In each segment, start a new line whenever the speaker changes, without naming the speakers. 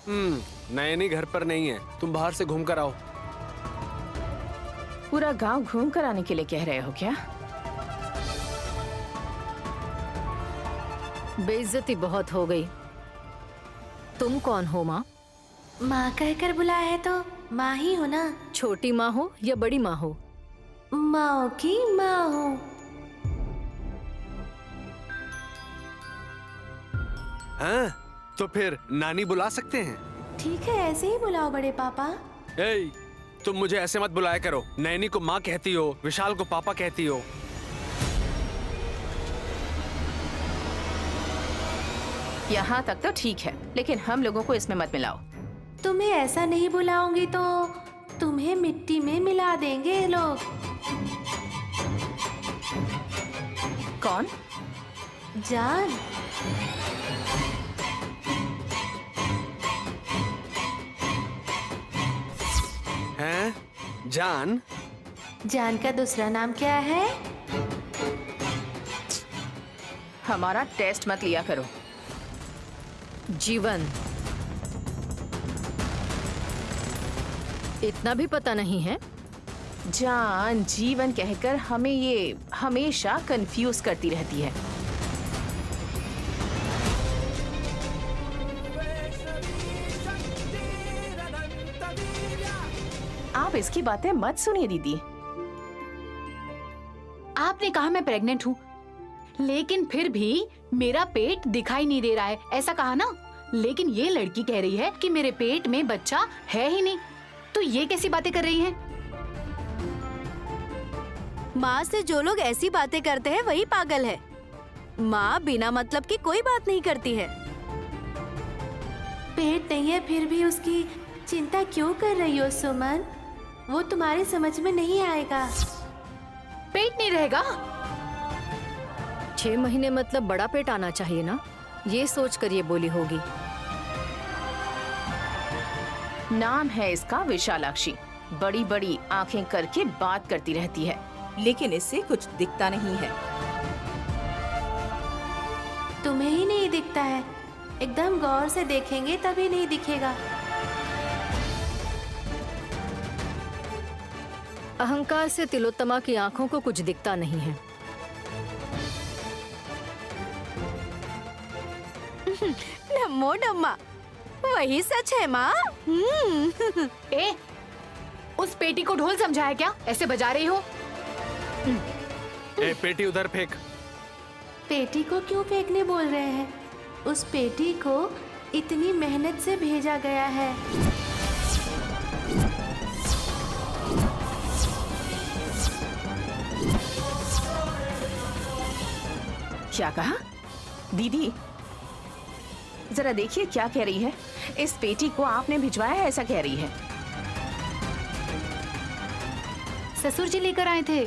नयनी घर पर नहीं है, तुम बाहर से घूम कर आओ।
पूरा गांव घूम कर आने के लिए कह रहे हो क्या?
बेइज्जती बहुत हो गई। तुम कौन हो माँ?
माँ कहकर बुलाया है तो माँ ही हो ना।
छोटी माँ हो या बड़ी माँ हो?
माँ की माँ हो।
हाँ, तो फिर नानी बुला सकते हैं।
ठीक है, ऐसे ही बुलाओ बड़े पापा।
ए, तुम मुझे ऐसे मत बुलाया करो। नैनी को माँ कहती हो, विशाल को पापा कहती हो।
यहाँ तक तो ठीक है, लेकिन हम लोगों को इसमें मत मिलाओ।
तुम्हें ऐसा नहीं बुलाऊंगी तो तुम्हें मिट्टी में मिला देंगे ये लोग।
कौन?
जान।
हैं? जान?
जान का दूसरा नाम क्या है?
हमारा टेस्ट मत लिया करो।
जीवन। इतना भी पता नहीं है?
जान जीवन कहकर हमें ये हमेशा कंफ्यूज करती रहती है। आप इसकी बातें मत सुनिए दीदी।
आपने कहा मैं प्रेग्नेंट हूँ, लेकिन फिर भी मेरा पेट दिखाई नहीं दे रहा है, ऐसा कहा ना। लेकिन ये लड़की कह रही है कि मेरे पेट में बच्चा है ही नहीं, तो ये कैसी बातें कर रही है?
माँ से जो लोग ऐसी बातें करते हैं वही पागल है। माँ बिना मतलब की कोई बात नहीं करती है। पेट नहीं है फिर भी उसकी चिंता क्यों कर रही हो सुमन? वो तुम्हारी समझ में नहीं आएगा।
पेट नहीं रहेगा?
6 महीने मतलब बड़ा पेट आना चाहिए ना, ये सोच कर ये बोली होगी।
नाम है इसका विशालाक्षी। बड़ी बड़ी आंखें करके बात करती रहती है,
लेकिन इससे कुछ दिखता नहीं है।
तुम्हें ही नहीं दिखता है, एकदम गौर से देखेंगे तभी नहीं दिखेगा।
अहंकार से तिलोत्तमा की आंखों को कुछ दिखता नहीं है।
नमो नम्मा, वही सच है माँ।
ए, उस पेटी को ढोल समझा है क्या? ऐसे बजा रही हो?
ए, पेटी उधर फेंक।
पेटी को क्यों फेंकने बोल रहे हैं? उस पेटी को इतनी मेहनत से भेजा गया है।
क्या कहा? दीदी जरा देखिए क्या कह रही है। इस पेटी को आपने भिजवाया है ऐसा कह रही है।
ससुर जी लेकर आए थे।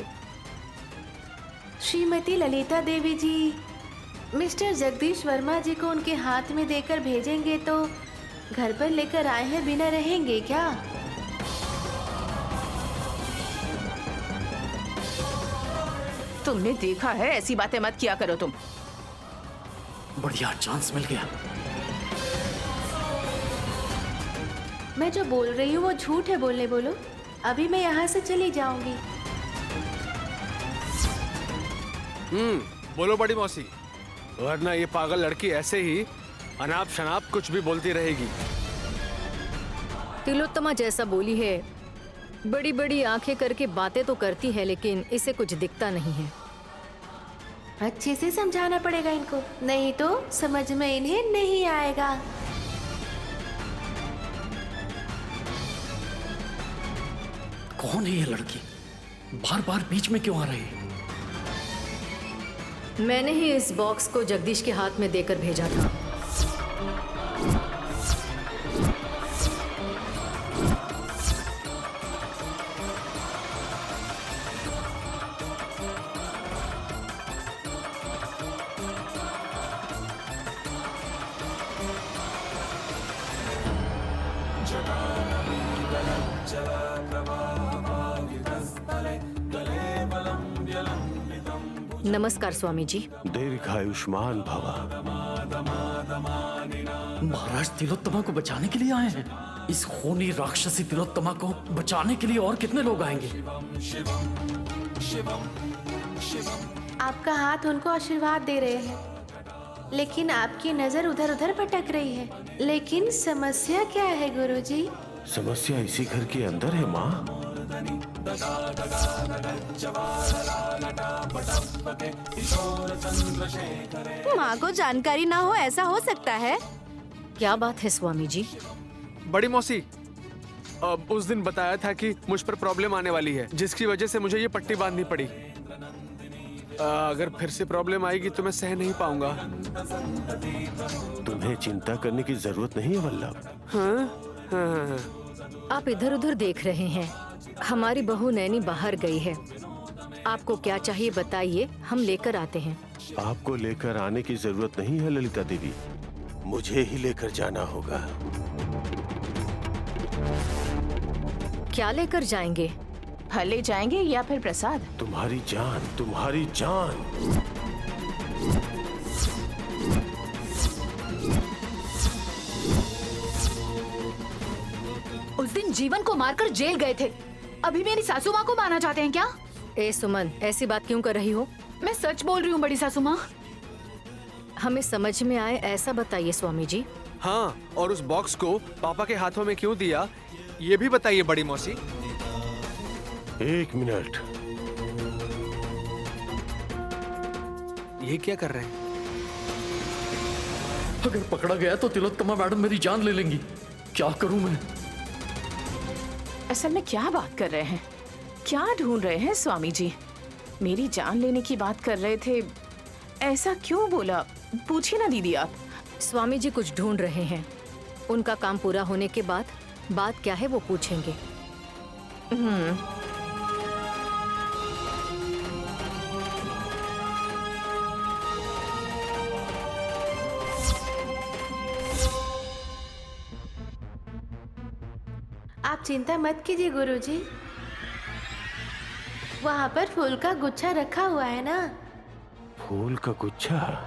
श्रीमती ललिता देवी जी मिस्टर जगदीश वर्मा जी को उनके हाथ में देकर भेजेंगे तो घर पर लेकर आए हैं, बिना रहेंगे क्या?
तुमने देखा है, ऐसी बातें मत किया करो तुम।
बढ़िया चांस मिल गया।
मैं जो बोल रही हूँ वो झूठ है, बोलने बोलो। अभी मैं यहाँ से चली जाऊंगी।
बोलो बड़ी मौसी, वरना ये पागल लड़की ऐसे ही अनाप शनाप कुछ भी बोलती रहेगी।
तिलोत्तमा जैसा बोली है, बड़ी बड़ी आंखें करके बातें तो करती है, लेकिन इसे कुछ दिखता नहीं है।
अच्छे से समझाना पड़ेगा इनको, नहीं तो समझ में इन्हें नहीं आएगा।
कौन है ये लड़की? बार बार बीच में क्यों आ रही है?
मैंने ही इस बॉक्स को जगदीश के हाथ में देकर भेजा था। नमस्कार स्वामी जी।
दीर्घायुष्मान भव।
महाराज तिलोत्तमा को बचाने के लिए आए हैं। इस खूनी राक्षसी तिलोत्तमा को बचाने के लिए और कितने लोग आएंगे?
आपका हाथ उनको आशीर्वाद दे रहे हैं, लेकिन आपकी नजर उधर उधर भटक रही है। लेकिन समस्या क्या है गुरुजी?
समस्या इसी घर के अंदर है माँ।
माँ को जानकारी ना हो ऐसा हो सकता है?
क्या बात है स्वामी जी?
बड़ी मौसी, उस दिन बताया था कि मुझ पर प्रॉब्लम आने वाली है, जिसकी वजह से मुझे ये पट्टी बांधनी पड़ी। अगर फिर से प्रॉब्लम आएगी तो मैं सह नहीं पाऊंगा।
तुम्हें चिंता करने की जरूरत नहीं है वल्लभ।
हाँ?
आप इधर उधर देख रहे हैं। हमारी बहू नैनी बाहर गई है। आपको क्या चाहिए बताइए, हम लेकर आते हैं।
आपको लेकर आने की जरूरत नहीं है ललिता देवी, मुझे ही लेकर जाना होगा।
क्या लेकर जाएंगे?
फल जाएंगे या फिर प्रसाद?
तुम्हारी जान, तुम्हारी जान।
उस दिन जीवन को मारकर जेल गए थे, अभी मेरी सासू माँ को मारना चाहते हैं क्या?
ए सुमन, ऐसी बात क्यों कर रही हो?
मैं सच बोल रही हूँ बड़ी सासू माँ।
हमें समझ में आए ऐसा बताइए स्वामी जी।
हाँ, और उस बॉक्स को पापा के हाथों में क्यों दिया, ये भी बताइए बड़ी मौसी।
1 मिनट।
ये क्या कर रहे हैं?
अगर पकड़ा गया तो तिलोत्तमा मैडम मेरी जान ले लेंगी। क्या करूं मैं?
असल में क्या बात कर रहे हैं? क्या ढूंढ रहे हैं स्वामी जी? मेरी जान लेने की बात कर रहे थे, ऐसा क्यों बोला? पूछिए ना दीदी आप।
स्वामी जी कुछ ढूंढ रहे हैं। उनका काम पूरा होने के बाद बात क्या है वो पूछेंगे।
आप चिंता मत कीजिए गुरुजी। वहाँ पर फूल का गुच्छा रखा हुआ है ना?
फूल का गुच्छा?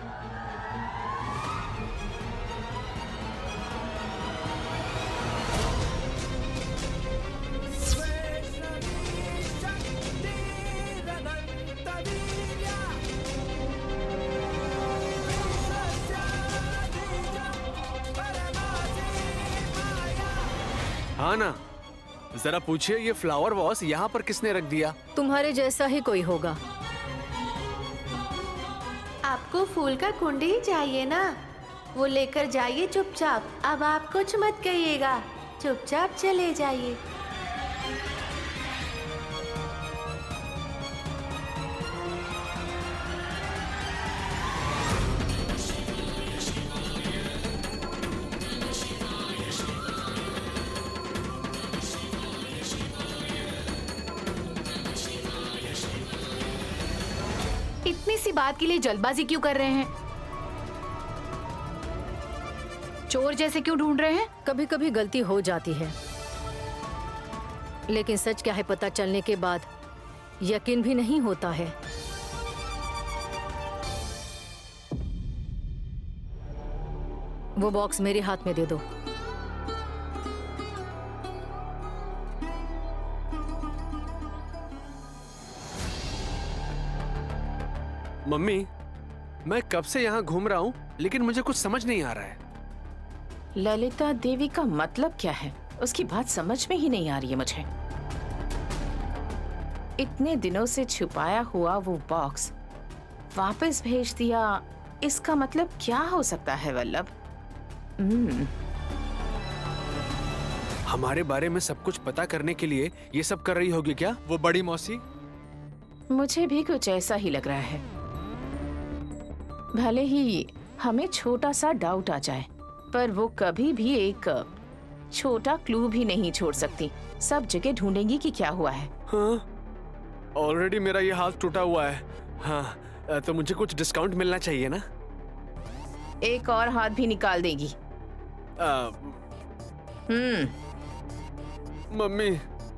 हाँ ना, जरा पूछिए ये फ्लावर वॉस यहाँ पर किसने रख दिया?
तुम्हारे जैसा ही कोई होगा।
आपको फूल का कुंडी ही चाहिए ना? वो लेकर जाइए चुपचाप। अब आप कुछ मत कहिएगा, चुपचाप चले जाइए।
इतनी सी बात के लिए जल्दबाजी क्यों कर रहे हैं? चोर जैसे क्यों ढूंढ रहे हैं?
कभी कभी गलती हो जाती है, लेकिन सच क्या है पता चलने के बाद यकीन भी नहीं होता है। वो बॉक्स मेरे हाथ में दे दो।
मम्मी, मैं कब से यहाँ घूम रहा हूँ, लेकिन मुझे कुछ समझ नहीं आ रहा है।
ललिता देवी का मतलब क्या है? उसकी बात समझ में ही नहीं आ रही है मुझे। इतने दिनों से छुपाया हुआ वो बॉक्स वापस भेज दिया, इसका मतलब क्या हो सकता है वल्लभ?
हमारे बारे में सब कुछ पता करने के लिए ये सब कर रही होगी क्या वो बड़ी मौसी?
मुझे भी कुछ ऐसा ही लग रहा है। भले ही हमें छोटा सा डाउट आ जाए, पर वो कभी भी एक छोटा क्लू भी नहीं छोड़ सकती। सब जगह ढूंढेंगी कि क्या हुआ है।
हाँ, ऑलरेडी मेरा ये हाथ टूटा हुआ है। हाँ, तो मुझे कुछ डिस्काउंट मिलना चाहिए ना?
एक और हाथ भी निकाल देगी।
मम्मी,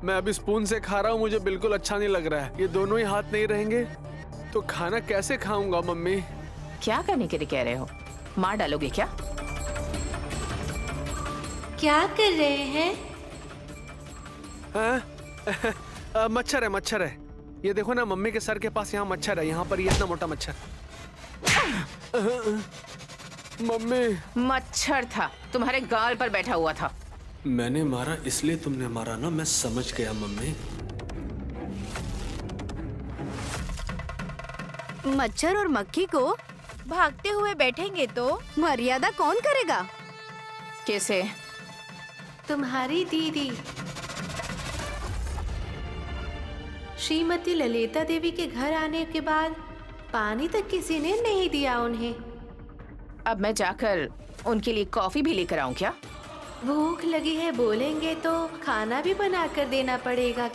मैं अभी स्पून से खा रहा हूँ, मुझे बिल्कुल अच्छा नहीं लग रहा है। ये दोनों ही हाथ नहीं रहेंगे तो खाना कैसे खाऊंगा मम्मी?
क्या करने के लिए कह रहे हो? मार डालोगे क्या?
क्या कर रहे हैं?
मच्छर है, मच्छर है। ये देखो ना, मम्मी के सर के पास यहाँ मच्छर है, यहाँ पर ये इतना मोटा मच्छर। मम्मी,
मच्छर था, तुम्हारे गाल पर बैठा हुआ था।
मैंने मारा इसलिए तुमने मारा ना, मैं समझ गया मम्मी।
मच्छर और मक्खी को भागते हुए बैठेंगे तो मर्यादा कौन करेगा?
कैसे?
तुम्हारी दीदी श्रीमती ललिता देवी के घर आने के बाद पानी तक किसी ने नहीं दिया उन्हें।
अब मैं जाकर उनके लिए कॉफी भी लेकर आऊं क्या?
भूख लगी है बोलेंगे तो खाना भी बना कर देना पड़ेगा।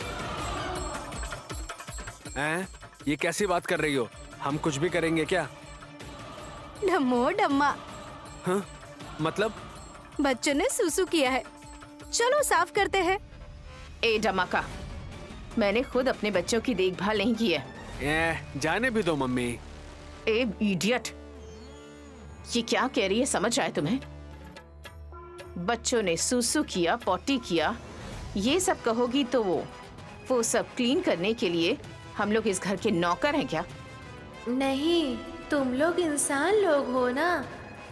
हैं? ये कैसी बात कर रही हो? हम कुछ भी करेंगे क्या?
डम्मो डम्मा,
हाँ? मतलब?
बच्चों ने सुसु किया है, चलो साफ करते हैं।
ए डमाका, मैंने खुद अपने बच्चों की देखभाल नहीं की है।
जाने भी दो मम्मी।
ए इडियट, ये क्या कह रही है समझ रहा है तुम्हें? बच्चों ने सुसु किया, पॉटी किया, ये सब कहोगी तो वो सब क्लीन करने के लिए हम लोग इस घर के नौकर हैं क्या?
नहीं, तुम लोग इंसान लोग हो ना,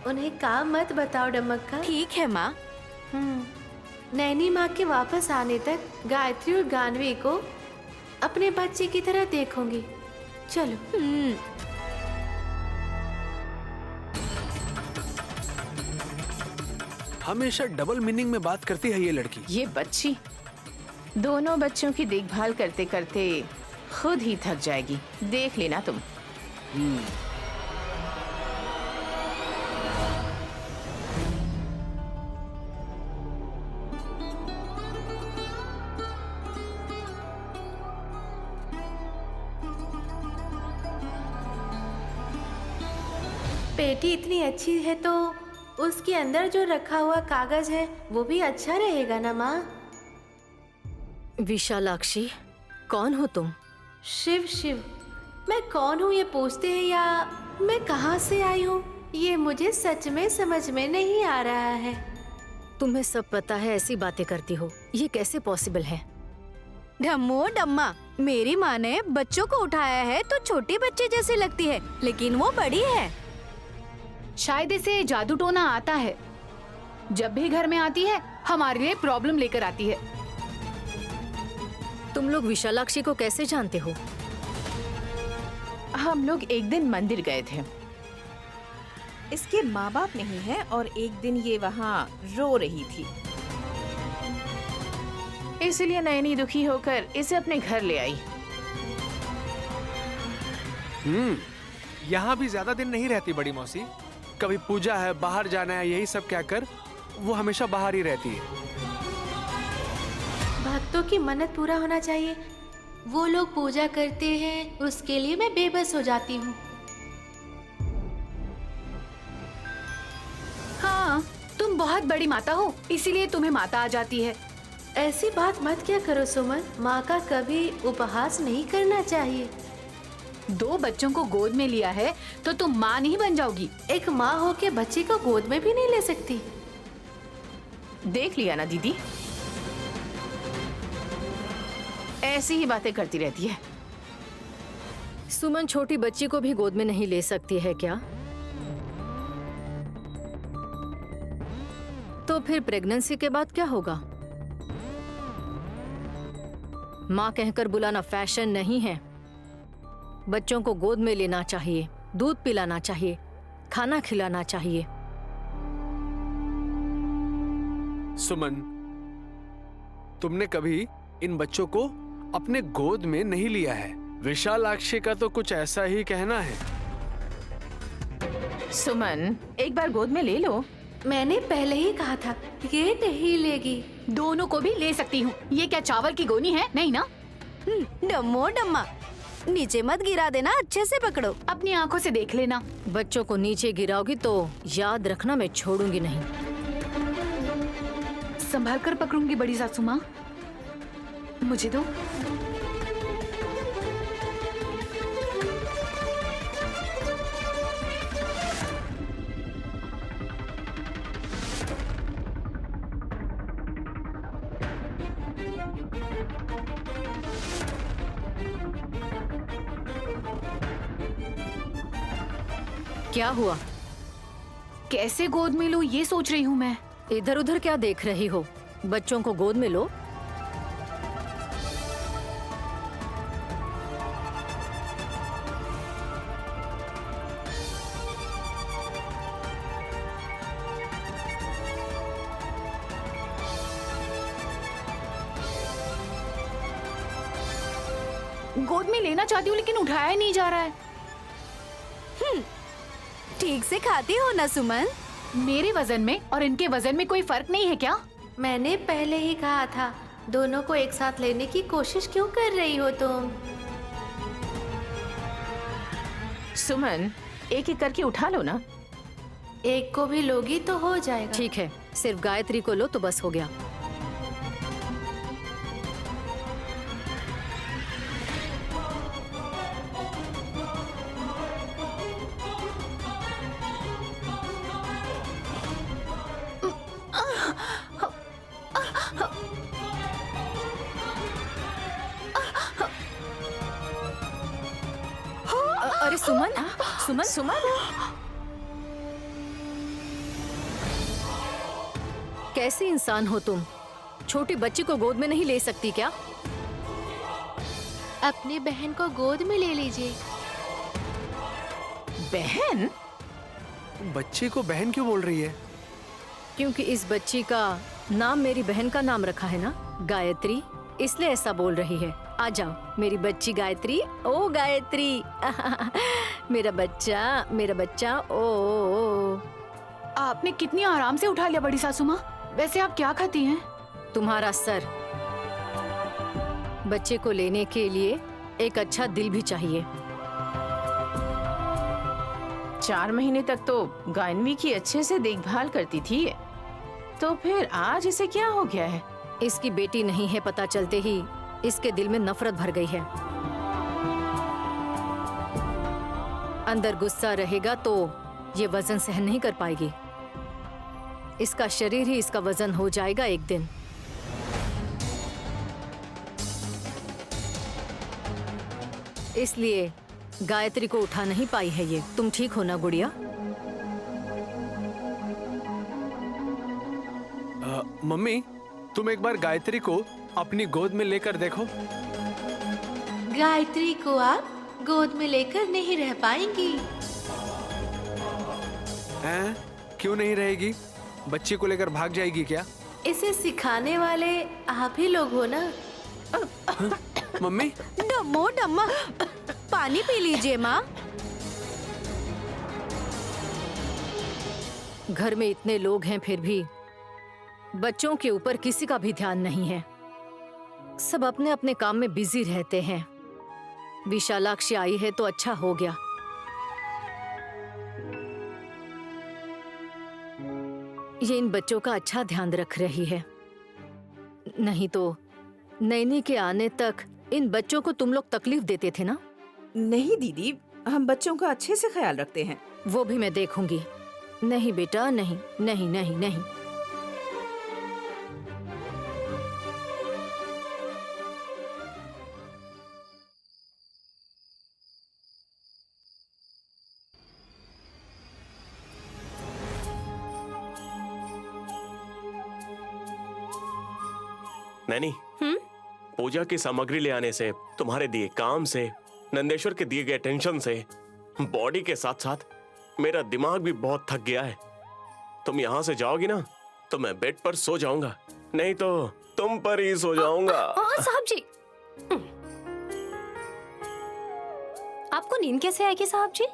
उन्हें काम मत बताओ डमक्का।
ठीक है माँ।
नैनी माँ के वापस आने तक गायत्री और गानवी को अपने बच्चे की तरह देखूंगी। चलो।
हमेशा डबल मीनिंग में बात करती है ये लड़की।
ये बच्ची दोनों बच्चों की देखभाल करते करते खुद ही थक जाएगी, देख लेना तुम।
पेटी इतनी अच्छी है तो उसके अंदर जो रखा हुआ कागज है वो भी अच्छा रहेगा ना माँ?
विशालाक्षी, कौन हो तुम?
शिव शिव, मैं कौन हूँ ये पूछते हैं या मैं कहाँ से आई हूँ, ये मुझे सच में समझ में नहीं आ रहा है।
तुम्हें सब पता है, ऐसी बातें करती हो, ये कैसे पॉसिबल है?
डम्मो डम्मा, मेरी माँ ने बच्चों को उठाया है तो छोटी बच्चे जैसी लगती है, लेकिन वो बड़ी है।
शायद इसे जादू टोना आता है। जब भी घर में आती है हमारे लिए प्रॉब्लम लेकर आती है।
तुम लोग विशालाक्षी को कैसे जानते हो?
हम लोग एक दिन मंदिर गए थे।
इसके माँ बाप नहीं है और एक दिन ये वहाँ रो रही थी,
इसलिए नैनी दुखी होकर इसे अपने घर ले आई।
यहाँ भी ज्यादा दिन नहीं रहती बड़ी मौसी। कभी पूजा है, बाहर जाना है, यही सब क्या कर वो हमेशा बाहर ही रहती है।
भक्तों की मन्नत पूरा होना चाहिए, वो लोग पूजा करते हैं, उसके लिए मैं बेबस हो जाती हूँ।
हाँ, तुम बहुत बड़ी माता हो, इसीलिए तुम्हें माता आ जाती है।
ऐसी बात मत क्या करो सुमन, माँ का कभी उपहास नहीं करना चाहिए।
2 बच्चों को गोद में लिया है तो तुम माँ नहीं बन जाओगी।
एक माँ होके बच्चे को गोद में भी नहीं ले सकती।
देख लिया ना दीदी, ऐसी ही बातें करती रहती है।
सुमन छोटी बच्ची को भी गोद में नहीं ले सकती है क्या? तो फिर प्रेगनेंसी के बाद क्या होगा? माँ कहकर बुलाना फैशन नहीं है। बच्चों को गोद में लेना चाहिए, दूध पिलाना चाहिए, खाना खिलाना चाहिए।
सुमन, तुमने कभी इन बच्चों को अपने गोद में नहीं लिया है। विशालाक्षी का तो कुछ ऐसा ही कहना है।
सुमन, एक बार गोद में ले लो।
मैंने पहले ही कहा था ये नहीं लेगी।
दोनों को भी ले सकती हूँ। ये क्या चावल की गोनी है? नहीं ना?
डम्मो डम्मा, नीचे मत गिरा देना, अच्छे से पकड़ो।
अपनी आंखों से देख लेना।
बच्चों को नीचे गिराओगी तो याद रखना, मैं छोड़ूंगी नहीं।
संभाल कर पकड़ूंगी बड़ी सासू माँ, मुझे दो।
क्या हुआ?
कैसे गोद में लूं ये सोच रही हूँ मैं।
इधर उधर क्या देख रही हो? बच्चों को गोद में लो।
गोद में लेना चाहती हूँ लेकिन उठाया ही नहीं जा रहा है।
ठीक से खाती हो ना सुमन?
मेरे वजन में और इनके वजन में कोई फर्क नहीं है क्या?
मैंने पहले ही कहा था, दोनों को एक साथ लेने की कोशिश क्यों कर रही हो तुम?
सुमन, एक एक करके उठा लो ना।
एक को भी लोगी तो हो जाएगा।
ठीक है, सिर्फ गायत्री को लो तो बस हो गया।
अरे सुमन, सुमन,
सुमन,
कैसे इंसान हो तुम? छोटी बच्ची को गोद में नहीं ले सकती क्या?
अपनी बहन को गोद में ले लीजिए।
बहन?
बच्ची को बहन क्यों बोल रही है?
क्योंकि इस बच्ची का नाम मेरी बहन का नाम रखा है ना, गायत्री, इसलिए ऐसा बोल रही है। आ जाओ मेरी बच्ची गायत्री। ओ गायत्री मेरा बच्चा ओ।
आपने कितनी आराम से उठा लिया बड़ी सासू माँ। वैसे आप क्या खाती हैं?
तुम्हारा सर। बच्चे को लेने के लिए एक अच्छा दिल भी चाहिए।
4 महीने तक तो गायनवी की अच्छे से देखभाल करती थी, तो फिर आज इसे क्या हो गया है?
इसकी बेटी नहीं है पता चलते ही इसके दिल में नफरत भर गई है। अंदर गुस्सा रहेगा तो ये वजन सहन नहीं कर पाएगी। इसका शरीर ही इसका वजन हो जाएगा एक दिन। इसलिए गायत्री को उठा नहीं पाई है ये। तुम ठीक हो ना गुड़िया?
मम्मी, तुम एक बार गायत्री को अपनी गोद में लेकर देखो।
गायत्री को आप गोद में लेकर नहीं रह पाएंगी।
हैं? क्यों नहीं रहेगी? बच्ची को लेकर भाग जाएगी क्या?
इसे सिखाने वाले आप ही लोग हो ना।
मम्मी,
डम्मो डम्मा, पानी पी लीजिए माँ।
घर में इतने लोग हैं फिर भी बच्चों के ऊपर किसी का भी ध्यान नहीं है। सब अपने अपने काम में बिजी रहते हैं। विशालाक्षी आई है तो अच्छा हो गया। ये इन बच्चों का अच्छा ध्यान रख रही है, नहीं तो नैनी के आने तक इन बच्चों को तुम लोग तकलीफ देते थे ना।
नहीं दीदी, हम बच्चों का अच्छे से ख्याल रखते हैं।
वो भी मैं देखूंगी। नहीं बेटा, नहीं नहीं नहीं नहीं।
नैनी, पूजा की सामग्री ले आने से, तुम्हारे दिए काम से, नंदेश्वर के दिए गए टेंशन से बॉडी के साथ साथ मेरा दिमाग भी बहुत थक गया है। तुम यहाँ से जाओगी ना तो मैं बेड पर सो जाऊंगा, नहीं तो तुम पर ही सो जाऊंगा।
साहब जी, आपको नींद कैसे आएगी साहब जी?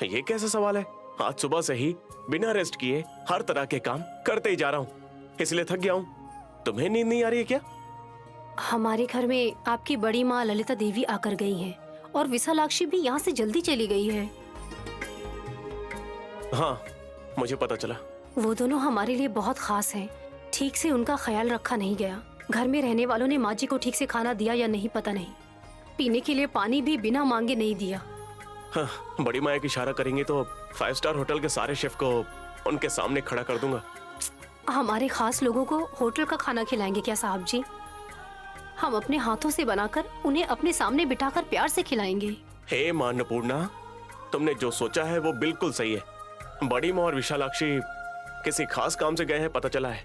ये कैसा सवाल है? आज सुबह से ही बिना रेस्ट किए हर तरह के काम करते ही जा रहा हूँ, इसलिए थक गया हूँ। तुम्हें नींद नहीं आ रही है क्या?
हमारे घर में आपकी बड़ी माँ ललिता देवी आकर गई है और विशालाक्षी भी यहाँ से जल्दी चली गई है।
हाँ, मुझे पता चला।
वो दोनों हमारे लिए बहुत खास हैं। ठीक से उनका ख्याल रखा नहीं गया। घर में रहने वालों ने माँ जी को ठीक से खाना दिया या नहीं पता नहीं। पीने के लिए पानी भी बिना मांगे नहीं दिया।
हाँ, बड़ी माया की इशारा करेंगे तो 5 स्टार होटल के सारे शेफ को उनके सामने खड़ा कर दूंगा।
हमारे खास लोगों को होटल का खाना खिलाएंगे क्या साहब जी? हम अपने हाथों से बनाकर उन्हें अपने सामने बिठाकर प्यार से खिलाएंगे।
हे मां अन्नपूर्णा, तुमने जो सोचा है वो बिल्कुल सही है। बड़ी माँ और विशालाक्षी किसी खास काम से गए हैं पता चला है।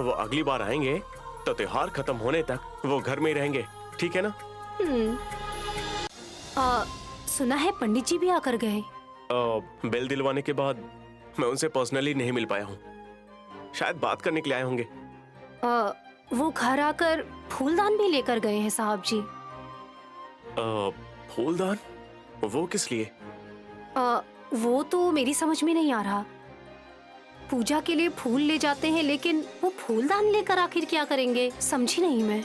वो अगली बार आएंगे तो त्योहार खत्म होने तक वो घर में ही रहेंगे, ठीक है ना?
सुना है पंडित जी भी आकर गए।
बिल दिलवाने के बाद मैं उनसे पर्सनली नहीं मिल पाया हूँ। शायद बात करने के लिए आए होंगे।
वो घर आकर फूलदान भी लेकर गए हैं साहब जी।
फूलदान? वो किस लिए?
वो तो मेरी समझ में नहीं आ रहा। पूजा के लिए फूल ले जाते हैं, लेकिन वो फूलदान लेकर आखिर क्या करेंगे, समझी नहीं मैं।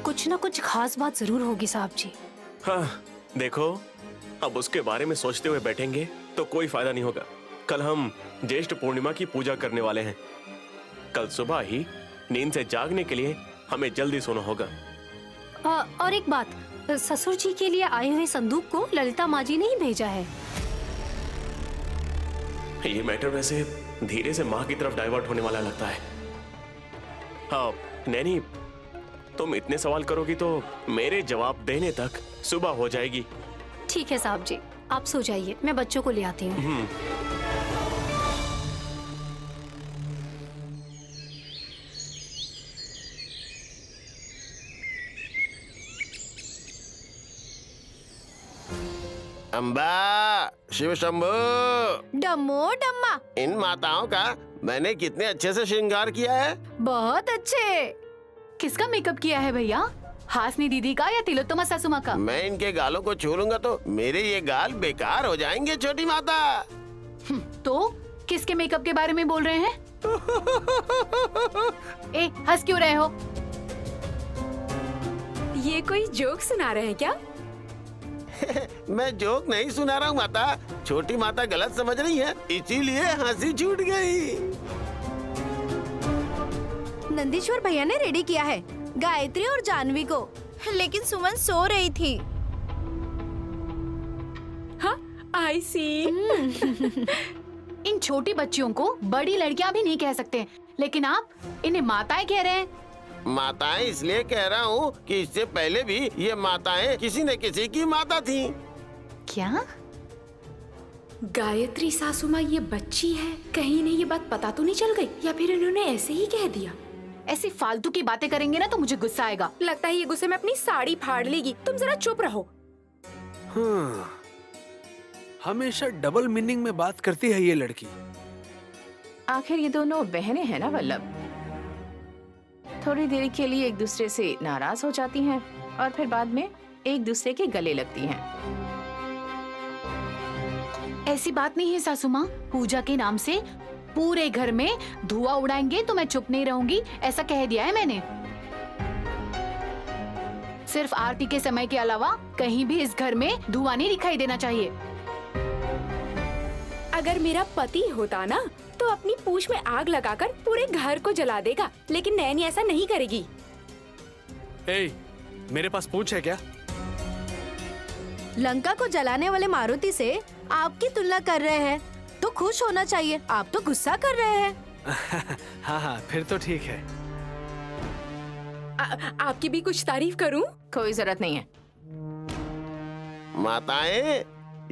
कुछ ना कुछ खास बात जरूर होगी साहब जी।
हाँ देखो, अब उसके बारे में सोचते हुए बैठेंगे तो कोई फायदा नहीं होगा। कल हम ज्येष्ठ पूर्णिमा की पूजा करने वाले हैं। कल सुबह ही नींद से जागने के लिए हमें जल्दी सोना होगा।
और एक बात, ससुर जी के लिए आए हुए संदूक को ललिता माँ जी ने ही भेजा है।
ये मैटर वैसे धीरे से माँ की तरफ डाइवर्ट होने वाला लगता है। हाँ नैनी, तुम इतने सवाल करोगी तो मेरे जवाब देने तक सुबह हो जाएगी।
ठीक है साहब जी, आप सो जाइए, मैं बच्चों को ले आती हूँ।
अम्बा, शिव शंभू,
डम्मो डम्मा,
इन माताओं का मैंने कितने अच्छे से श्रृंगार किया है।
बहुत अच्छे। किसका मेकअप किया है भैया? हासनी दीदी का या तिलोत्तमा सासू माँ का?
मैं इनके गालों को छू लूंगा तो मेरे ये गाल बेकार हो जाएंगे छोटी माता।
तो किसके मेकअप के बारे में बोल रहे हैं? ए, हंस क्यों रहे हो?
ये कोई जोक सुना रहे हैं क्या?
मैं जोक नहीं सुना रहा हूँ माता, छोटी माता गलत समझ रही है, इसीलिए हंसी छूट गई।
नंदीश्वर भैया ने रेडी किया है गायत्री और जानवी को, लेकिन सुमन सो रही थी।
हाँ, आई सी।
इन छोटी बच्चियों को बड़ी लड़कियां भी नहीं कह सकते, लेकिन आप इन्हें माताएं कह रहे हैं।
माताएं इसलिए कह रहा हूँ कि इससे पहले भी ये माताएं किसी न किसी की माता थीं।
क्या?
गायत्री सासू माँ ये बच्ची है, कहीं इन्हें ये बात पता तो नहीं चल गई, या फिर इन्होंने ऐसे ही कह दिया?
ऐसी फालतू की बातें करेंगे ना तो मुझे गुस्सा आएगा।
लगता है ये गुस्से में अपनी साड़ी फाड़ लेगी। तुम जरा चुप रहो।
हमेशा डबल मीनिंग में बात करती है ये लड़की।
आखिर ये दोनों बहनें हैं ना वल्लभ, थोड़ी देर के लिए एक दूसरे से नाराज हो जाती हैं और फिर बाद में एक दूसरे के गले लगती हैं।
ऐसी बात नहीं है सासू माँ, पूजा के नाम से पूरे घर में धुआं उड़ाएंगे तो मैं चुप नहीं रहूंगी, ऐसा कह दिया है मैंने। सिर्फ आरती के समय के अलावा कहीं भी इस घर में धुआं नहीं दिखाई देना चाहिए।
अगर मेरा पति होता ना तो अपनी पूंछ में आग लगाकर पूरे घर को जला देगा, लेकिन नैनी ऐसा नहीं करेगी।
ए, मेरे पास पूंछ है क्या?
लंका को जलाने वाले मारुति से आपकी तुलना कर रहे हैं तो खुश होना चाहिए, आप तो गुस्सा कर रहे हैं।
हाँ, फिर तो ठीक है।
आपकी भी कुछ तारीफ करूं?
कोई जरूरत नहीं है।
माताएं,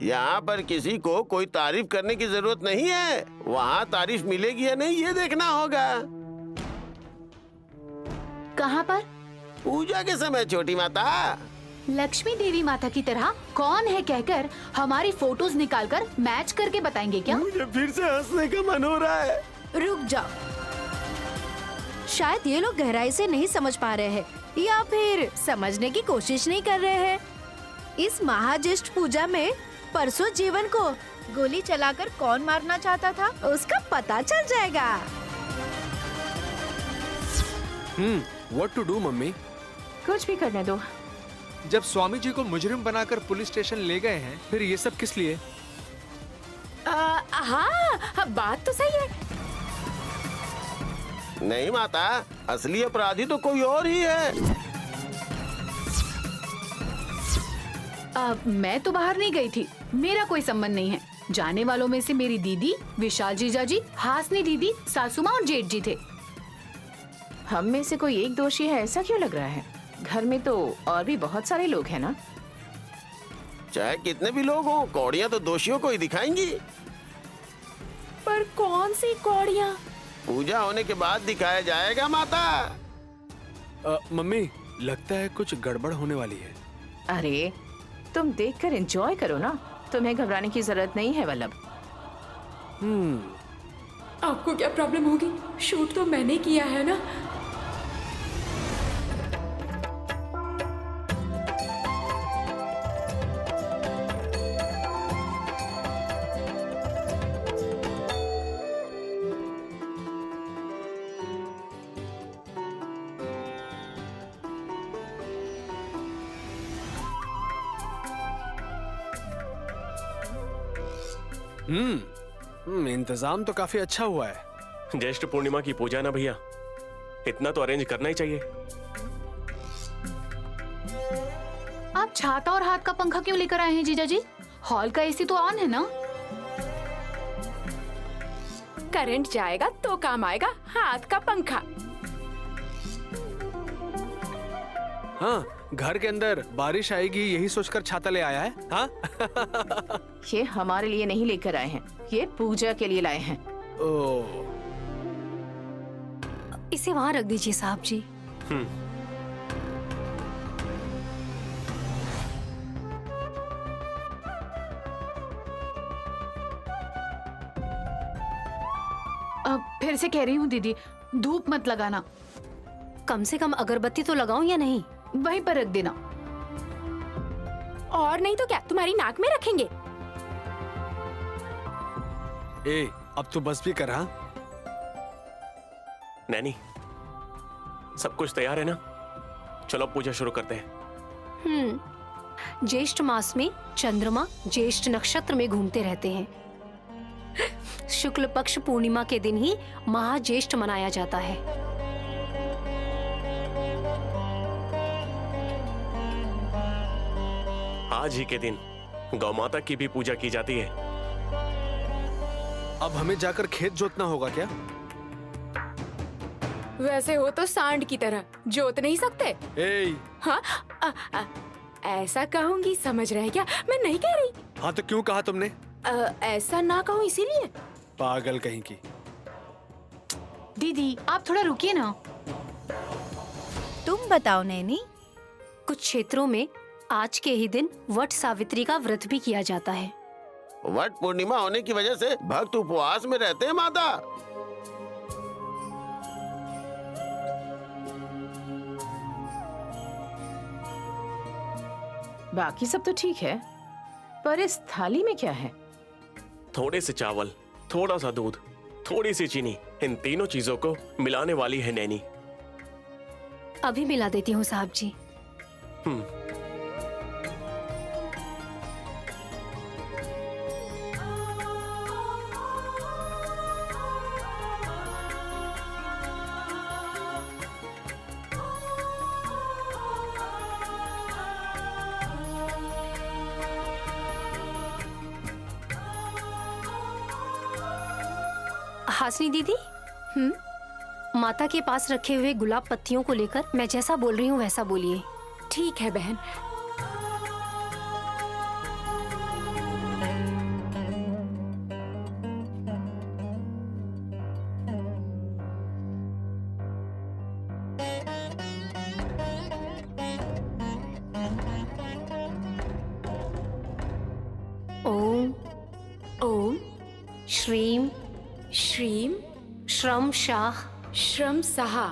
यहाँ पर किसी को कोई तारीफ करने की जरूरत नहीं है, वहाँ तारीफ मिलेगी या नहीं ये देखना होगा।
कहाँ पर?
पूजा के समय छोटी माता।
लक्ष्मी देवी माता की तरह कौन है कहकर हमारी फोटोज निकालकर मैच करके बताएंगे क्या?
मुझे फिर से हंसने का मन हो रहा है।
रुक जाओ, शायद ये लोग गहराई से नहीं समझ पा रहे हैं या फिर समझने की कोशिश नहीं कर रहे हैं। इस महाज्येष्ठ पूजा में परसों जीवन को गोली चलाकर कौन मारना चाहता था उसका पता चल जाएगा।
What to do mummy?
कुछ भी करने दो।
जब स्वामी जी को मुजरिम बनाकर पुलिस स्टेशन ले गए हैं, फिर ये सब किस लिए?
हाँ, बात तो सही है।
नहीं माता, असली अपराधी तो कोई और ही है।
मैं तो बाहर नहीं गई थी, मेरा कोई संबंध नहीं है। जाने वालों में से मेरी दीदी, विशाल जीजा जी, हासनी दीदी, सासू माँ और जेठ जी थे।
हम में से कोई एक दोषी है ऐसा क्यों लग रहा है? घर में तो और भी बहुत सारे लोग हैं ना।
चाहे कितने भी लोग हों, कौड़ियाँ तो दोषियों को ही दिखाएंगी।
पर कौन सी कौड़ियाँ?
पूजा होने के बाद दिखाया जाएगा माता।
मम्मी, लगता है कुछ गड़बड़ होने वाली है।
अरे तुम देखकर एंजॉय करो ना, तुम्हें घबराने की जरूरत नहीं है वल्लभ।
आपको क्या प्रॉब्लम होगी? शूट तो मैंने किया है ना।
इंतजाम तो काफी अच्छा हुआ है।
ज्येष्ठ पूर्णिमा की पूजा ना भैया, इतना तो अरेंज करना ही चाहिए।
आप छाता और हाथ का पंखा क्यों लेकर आए हैं जीजा जी? हॉल का एसी तो ऑन है ना।
करंट जाएगा तो काम आएगा हाथ का पंखा।
हाँ, घर के अंदर बारिश आएगी यही सोचकर छाता ले आया है। हाँ?
ये हमारे लिए नहीं लेकर आए हैं, ये पूजा के लिए लाए हैं।
ओह,
इसे वहाँ रख दीजिए साहब जी।
अब फिर से कह रही हूँ दीदी, धूप मत लगाना।
कम से कम अगरबत्ती तो लगाऊं या नहीं?
वहीं पर रख देना।
और नहीं तो क्या, तुम्हारी नाक में रखेंगे।
ए, अब तू बस भी कर। हाँ
नैनी, सब कुछ तैयार है ना? चलो पूजा शुरू करते हैं।
ज्येष्ठ मास में चंद्रमा ज्येष्ठ नक्षत्र में घूमते रहते हैं। शुक्ल पक्ष पूर्णिमा के दिन ही महाज्येष्ठ मनाया जाता है।
आज ही के दिन गौ माता की भी पूजा की जाती है।
अब हमें जाकर खेत जोतना होगा क्या?
वैसे हो तो सांड की तरह जोत नहीं सकते।
ए,
हाँ, ऐसा कहूंगी समझ रहे क्या? मैं नहीं कह रही।
हाँ तो क्यों कहा तुमने?
ऐसा ना कहूँ इसीलिए।
पागल कहीं की।
दीदी आप थोड़ा रुकिए ना।
तुम बताओ नैनी।
कुछ क्षेत्रों में आज के ही दिन वट सावित्री का व्रत भी किया जाता है।
वट पूर्णिमा होने की वजह से भक्त उपवास में रहते हैं माता।
बाकी सब तो ठीक है, पर इस थाली में क्या है?
थोड़े से चावल, थोड़ा सा दूध, थोड़ी सी चीनी, इन तीनों चीजों को मिलाने वाली है नैनी।
अभी मिला देती हूँ साहब जी। हासनी दीदी, माता के पास रखे हुए गुलाब पत्तियों को लेकर मैं जैसा बोल रही हूँ वैसा बोलिए।
ठीक है बहन।
ओम
ओम
श्रीम
श्रीम
श्रम शाह
श्रम सहा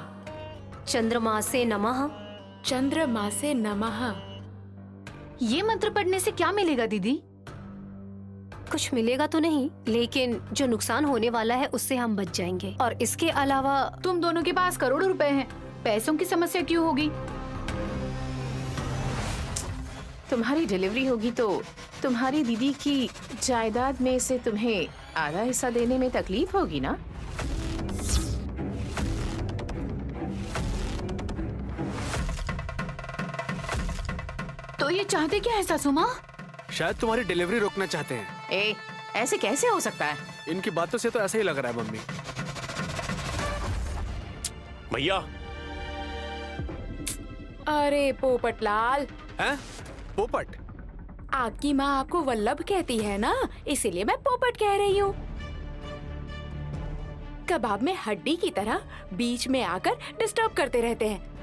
चंद्रमा से नमः
चंद्रमा से नमः।
ये मंत्र पढ़ने से क्या मिलेगा दीदी?
कुछ मिलेगा तो नहीं, लेकिन जो नुकसान होने वाला है उससे हम बच जाएंगे। और इसके अलावा
तुम दोनों के पास करोड़ों रुपए हैं, पैसों की समस्या क्यों होगी?
तुम्हारी डिलीवरी होगी तो तुम्हारी दीदी की जायदाद में से तुम्हें आधा हिस्सा देने में तकलीफ होगी ना?
तो ये चाहते क्या है सासू माँ?
शायद तुम्हारी डिलीवरी रोकना चाहते हैं।
ए, ऐसे कैसे हो सकता है?
इनकी बातों से तो ऐसा ही लग रहा है मम्मी।
भैया
अरे पोपटलाल,
हैं? पोपट?
आपकी माँ आपको वल्लभ कहती है ना, इसीलिए मैं पोपट कह रही हूँ। कबाब में हड्डी की तरह बीच में आकर डिस्टर्ब करते रहते हैं।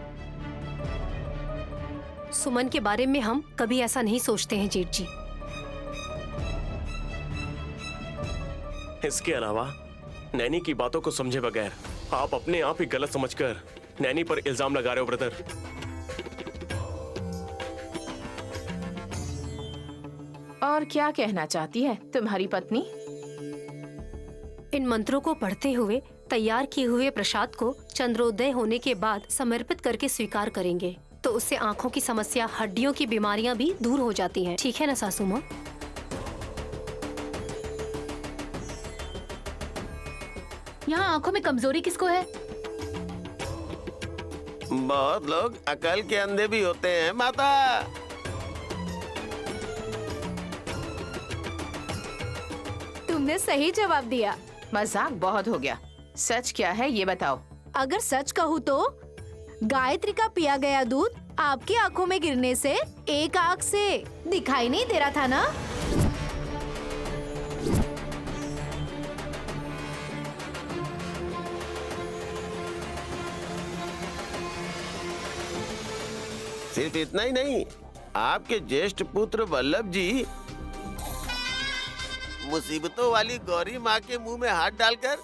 सुमन के बारे में हम कभी ऐसा नहीं सोचते हैं जेठ जी।
इसके अलावा नैनी की बातों को समझे बगैर आप अपने आप ही गलत समझकर नैनी पर इल्जाम लगा रहे हो ब्रदर।
और क्या कहना चाहती है तुम्हारी पत्नी?
इन मंत्रों को पढ़ते हुए तैयार किए हुए प्रसाद को चंद्रोदय होने के बाद समर्पित करके स्वीकार करेंगे तो उससे आंखों की समस्या, हड्डियों की बीमारियां भी दूर हो जाती हैं। ठीक है ना सासू माँ?
यहाँ आंखों में कमजोरी किसको है?
बहुत लोग अकल के अंधे भी होते हैं माता।
तुमने सही जवाब दिया।
मजाक बहुत हो गया। सच क्या है ये बताओ।
अगर सच कहूँ तो गायत्री का पिया गया दूध आपकी आंखों में गिरने से एक आंख से दिखाई नहीं दे रहा था ना?
सिर्फ इतना ही नहीं, आपके ज्येष्ठ पुत्र वल्लभ जी मुसीबतों वाली गौरी माँ के मुंह में हाथ डालकर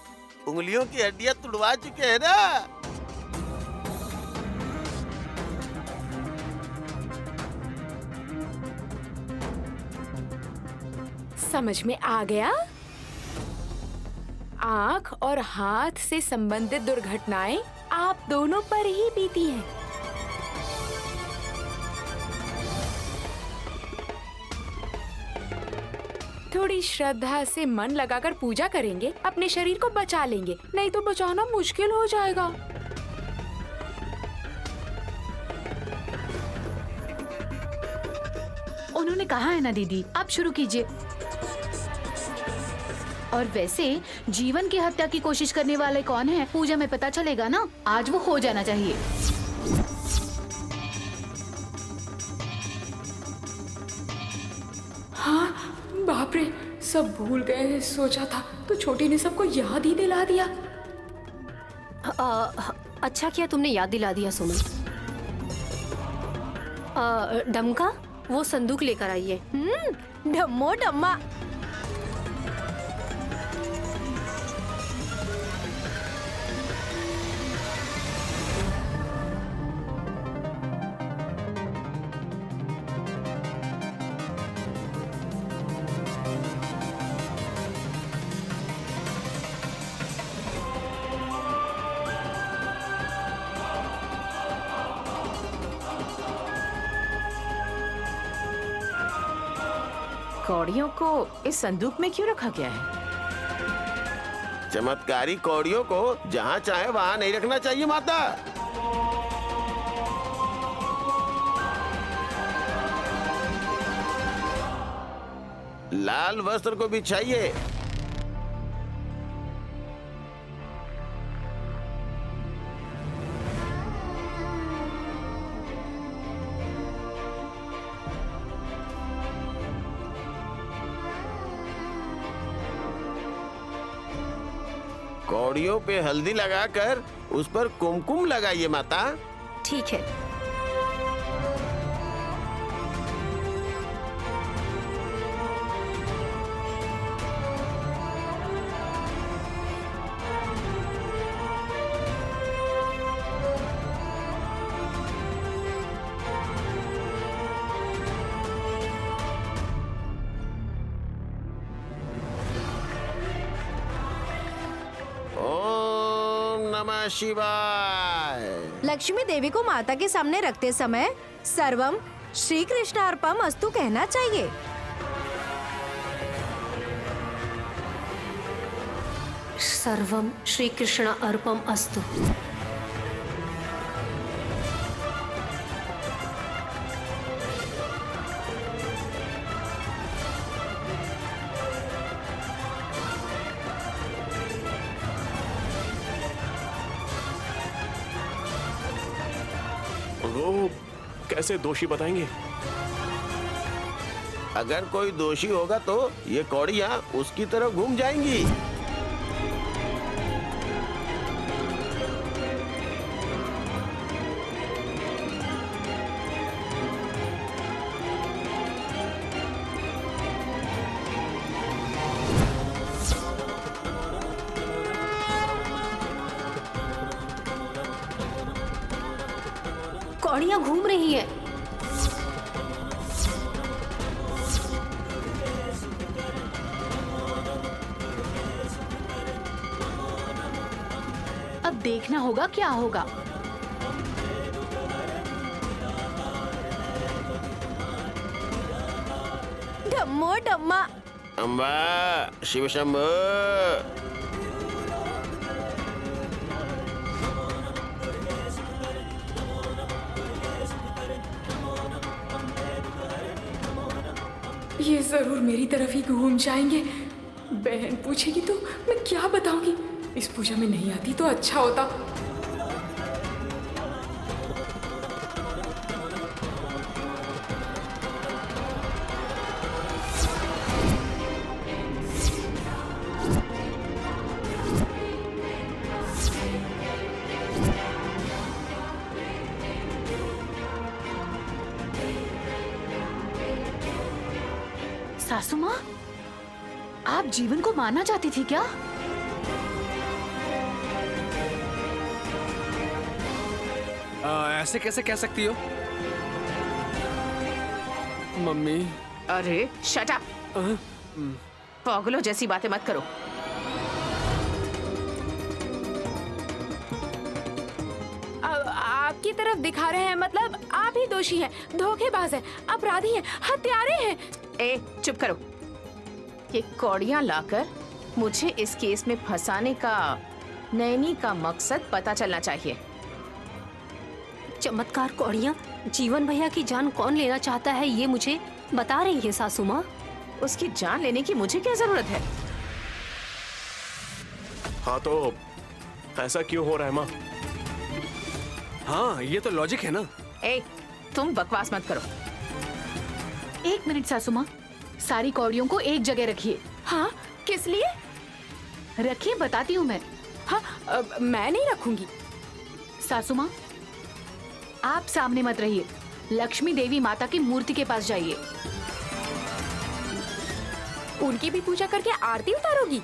उंगलियों की हड्डियां तुड़वा चुके हैं ना।
समझ में आ गया? आँख और हाथ से संबंधित दुर्घटनाएं आप दोनों पर ही बीती हैं। थोड़ी श्रद्धा से मन लगाकर पूजा करेंगे, अपने शरीर को बचा लेंगे, नहीं तो बचाना मुश्किल हो जाएगा।
उन्होंने कहा है ना दीदी, आप शुरू कीजिए। और वैसे जीवन की हत्या की कोशिश करने वाले कौन है, पूजा में पता चलेगा ना। आज वो हो जाना चाहिए।
हाँ, बाप रे, सब भूल गए। सोचा था तो छोटी ने सबको याद ही दिला दिया।
अच्छा किया तुमने याद दिला दिया सुमन। डमका, वो संदूक लेकर आइए।
डम्मो डम्मा।
कौड़ियों को इस संदूक में क्यों रखा गया है?
चमत्कारी कौड़ियों को जहाँ चाहे वहाँ नहीं रखना चाहिए माता। लाल वस्त्र को बिछाइए। कौड़ियों पे हल्दी लगाकर उस पर कुमकुम लगाइए माता।
ठीक है।
नमः शिवाय।
लक्ष्मी देवी को माता के सामने रखते समय सर्वम श्री कृष्णार्पम अस्तु कहना चाहिए।
सर्वम श्री कृष्ण अर्पम अस्तु।
वो कैसे दोषी बताएंगे?
अगर कोई दोषी होगा तो ये कौड़ियाँ उसकी तरफ घूम जाएंगी।
कौड़ियाँ घूम रही है।
अब देखना होगा क्या होगा।
डम्मो डम्मा।
अम्बा शिव शंभो।
ये जरूर मेरी तरफ ही घूम जाएंगे। बहन पूछेगी तो मैं क्या बताऊंगी? इस पूजा में नहीं आती तो अच्छा होता।
सासू माँ, आप जीवन को मारना चाहती थी क्या?
ऐसे कैसे कह सकती हो मम्मी?
अरे शट अप, पागलों जैसी बातें मत करो।
आपकी तरफ दिखा रहे हैं, मतलब आप ही दोषी हैं, धोखेबाज हैं, अपराधी हैं, हत्यारे हैं।
ए चुप करो। ये कौड़ियां लाकर मुझे इस केस में फंसाने का नैनी का मकसद पता चलना चाहिए।
चमत्कार कौड़ियाँ, जीवन भैया की जान कौन लेना चाहता है ये मुझे बता रही है सासू माँ।
उसकी जान लेने की मुझे क्या जरूरत है?
हाँ तो ऐसा क्यों हो रहा है माँ?
हाँ ये तो लॉजिक है ना।
ए तुम बकवास मत करो।
एक मिनट सासू माँ, सारी कौड़ियों को एक जगह रखिए।
हाँ, किस लिए?
रखिए, बताती हूँ मैं।
हाँ, मैं नहीं रखूंगी।
सासू माँ, आप सामने मत रहिए, लक्ष्मी देवी माता की मूर्ति के पास जाइए।
उनकी भी पूजा करके आरती उतारोगी?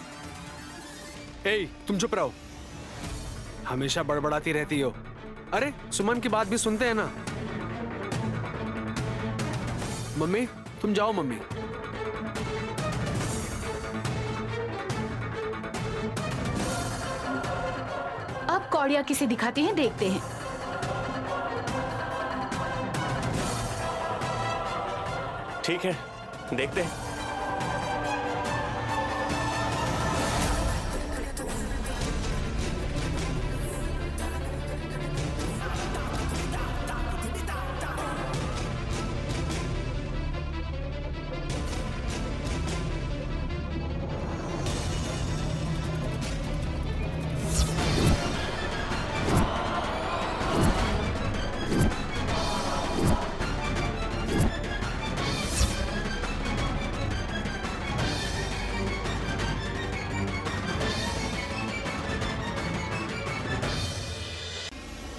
ए तुम चुप रहो, हमेशा बड़बड़ाती रहती हो। अरे सुमन की बात भी सुनते हैं ना। मम्मी तुम जाओ मम्मी।
अब कौड़िया किसे दिखाते हैं, देखते हैं।
ठीक है, देखते हैं।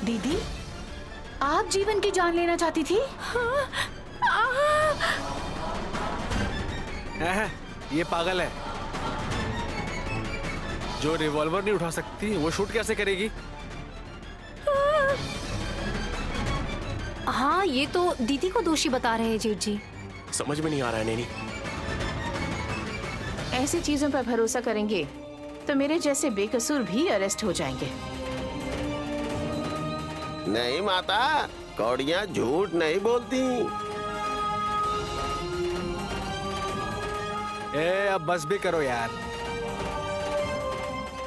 दीदी, आप जीवन की जान लेना चाहती थी?
ये पागल है, जो रिवॉल्वर नहीं उठा सकती वो शूट कैसे करेगी?
हाँ ये तो दीदी को दोषी बता रहे हैं जेठ जी।
समझ में नहीं आ रहा है नैनी।
ऐसी चीजों पर भरोसा करेंगे तो मेरे जैसे बेकसूर भी अरेस्ट हो जाएंगे।
नहीं माता, कौड़ियाँ झूठ नहीं बोलती।
अब बस भी करो यार।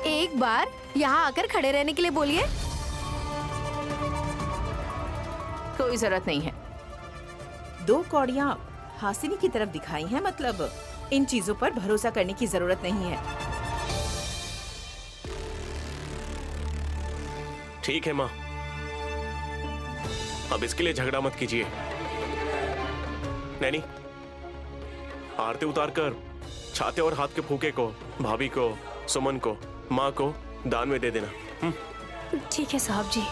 एक बार यहाँ आकर खड़े रहने के लिए बोलिए।
कोई जरूरत नहीं है।
2 कौड़ियाँ हासिनी की तरफ दिखाई हैं, मतलब इन चीजों पर भरोसा करने की जरूरत नहीं है।
ठीक है माँ, अब इसके लिए झगड़ा मत कीजिए। नैनी, आरती उतार कर छाते और हाथ के फूके को भाभी को, सुमन को, माँ को दान में दे देना।
ठीक है साहब जी।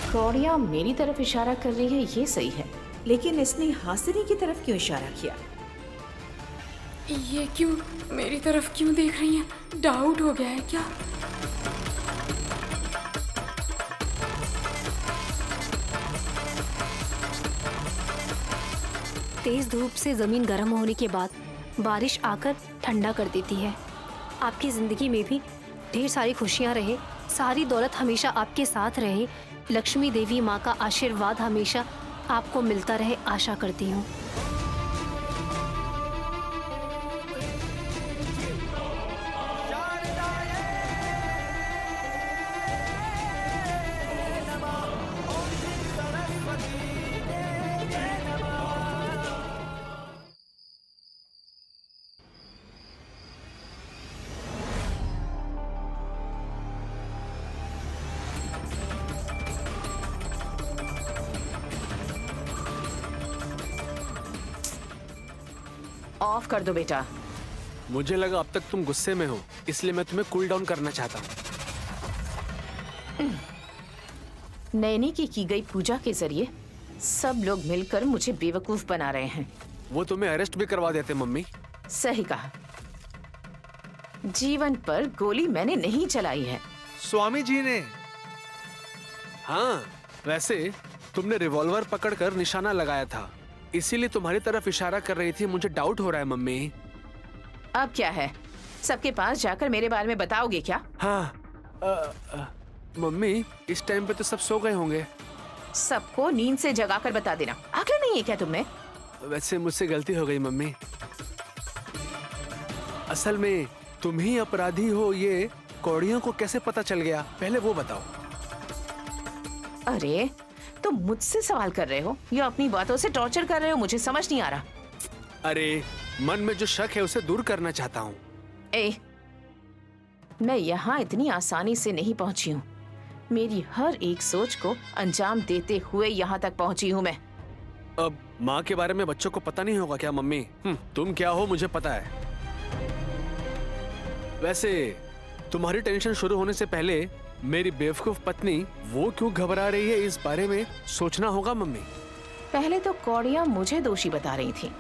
कौड़िया मेरी तरफ इशारा कर रही है, ये सही है।
लेकिन इसने हासिनी की तरफ क्यों इशारा किया?
ये क्यों मेरी तरफ क्यों देख रही हैं? डाउट हो गया है क्या?
तेज धूप से जमीन गर्म होने के बाद बारिश आकर ठंडा कर देती है। आपकी जिंदगी में भी ढेर सारी खुशियां रहे, सारी दौलत हमेशा आपके साथ रहे, लक्ष्मी देवी माँ का आशीर्वाद हमेशा आपको मिलता रहे, आशा करती हूँ।
ऑफ कर दो बेटा।
मुझे लगा अब तक तुम गुस्से में हो, इसलिए मैं तुम्हें कूल डाउन करना चाहता हूँ।
नैनी की गई पूजा के जरिए सब लोग मिलकर मुझे बेवकूफ बना रहे हैं।
वो तुम्हें अरेस्ट भी करवा देते मम्मी।
सही कहा। जीवन पर गोली मैंने नहीं चलाई है।
स्वामी जी ने। हाँ, वैसे तुमने रिवॉल्वर पकड़कर निशाना लगाया था, इसीलिए तुम्हारी तरफ इशारा कर रही थी। मुझे डाउट हो रहा है मम्मी।
अब क्या है, सबके पास जाकर मेरे बारे में बताओगे क्या?
हाँ, मम्मी इस टाइम पे तो सब सो गए होंगे।
सबको नींद से जगाकर बता देना। अकल नहीं है क्या तुम्हें?
वैसे मुझसे गलती हो गई मम्मी। असल में तुम ही अपराधी हो, ये कौड़ियों को कैसे पता चल गया, पहले वो बताओ।
अरे तुम मुझसे सवाल कर रहे हो या अपनी बातों से टॉर्चर कर रहे हो? मुझे समझ नहीं आ रहा।
अरे मन में जो शक है उसे दूर करना चाहता हूँ।
मैं यहाँ इतनी आसानी से नहीं पहुँची हूँ। मेरी हर एक सोच को अंजाम देते हुए यहाँ तक पहुँची हूँ मैं।
अब माँ के बारे में बच्चों को पता नहीं होगा क्या मम्मी? तुम क्या हो मुझे पता है। वैसे तुम्हारी टेंशन शुरू होने से पहले मेरी बेवकूफ पत्नी वो क्यों घबरा रही है, इस बारे में सोचना होगा मम्मी।
पहले तो कौड़िया मुझे दोषी बता रही थी।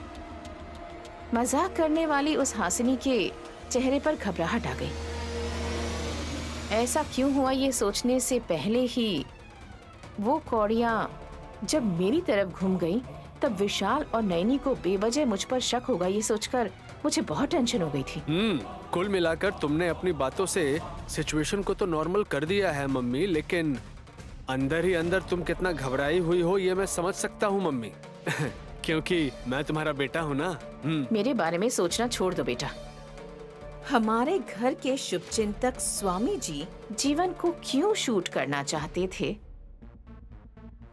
मजाक करने वाली उस हासिनी के चेहरे पर घबराहट आ गई। ऐसा क्यों हुआ ये सोचने से पहले ही वो कौड़िया जब मेरी तरफ घूम गई, तब विशाल और नैनी को बेवजह मुझ पर शक होगा, ये सोचकर मुझे बहुत टेंशन हो गई थी।
कुल मिलाकर तुमने अपनी बातों से सिचुएशन को तो नॉर्मल कर दिया है मम्मी, लेकिन अंदर ही अंदर तुम कितना घबराई हुई हो ये मैं समझ सकता हूँ मम्मी। क्योंकि मैं तुम्हारा बेटा हूँ ना।
मेरे बारे में सोचना छोड़ दो बेटा।
हमारे घर के शुभचिंतक स्वामी जी
जीवन को क्यों शूट करना चाहते थे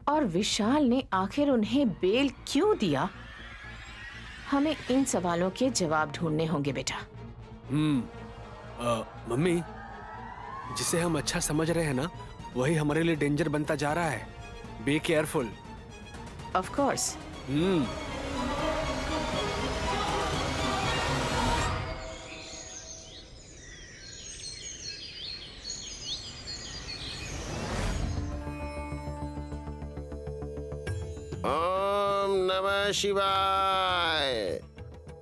और विशाल ने आखिर उन्हें बेल क्यों दिया, हमें इन सवालों के जवाब ढूंढने होंगे बेटा।
मम्मी, जिसे हम अच्छा समझ रहे हैं ना, वही हमारे लिए डेंजर बनता जा रहा है। Be careful.
Of course.
ओम नमः शिवाय।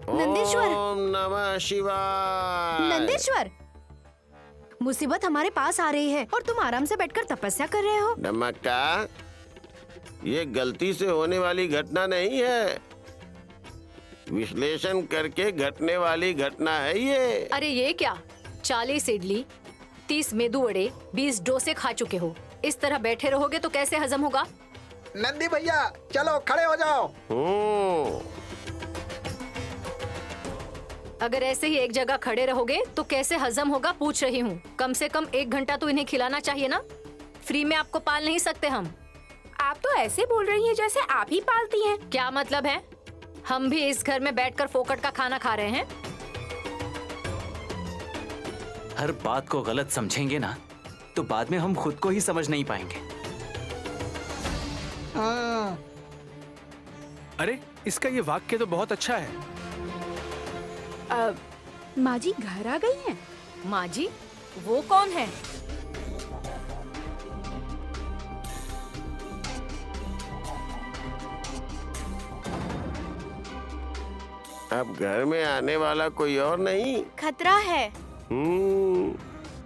ओम
नंदेश्वर।
ओम नमः शिवाय।
नंदेश्वर, मुसीबत हमारे पास आ रही है और तुम आराम से बैठकर तपस्या कर रहे हो।
नमक्का, ये गलती से होने वाली घटना नहीं है, विश्लेषण करके घटने वाली घटना है ये।
अरे ये क्या, 40 इडली, 30 मेदू वड़े, 20 डोसे खा चुके हो। इस तरह बैठे रहोगे तो कैसे हजम होगा?
नंदी भैया चलो खड़े हो जाओ।
अगर ऐसे ही एक जगह खड़े रहोगे तो कैसे हजम होगा पूछ रही हूँ। कम से कम 1 घंटा तो इन्हें खिलाना चाहिए ना। फ्री में आपको पाल नहीं सकते हम।
आप तो ऐसे बोल रही हैं जैसे आप ही पालती हैं।
क्या मतलब है? हम भी इस घर में बैठकर फोकट का खाना खा रहे हैं।
हर बात को गलत समझेंगे ना तो बाद में हम खुद को ही समझ नहीं पाएंगे।
अरे इसका ये वाक्य तो बहुत अच्छा है।
माँ जी घर आ गई हैं।
माँ जी? वो कौन है?
अब घर में आने वाला कोई और नहीं,
खतरा है।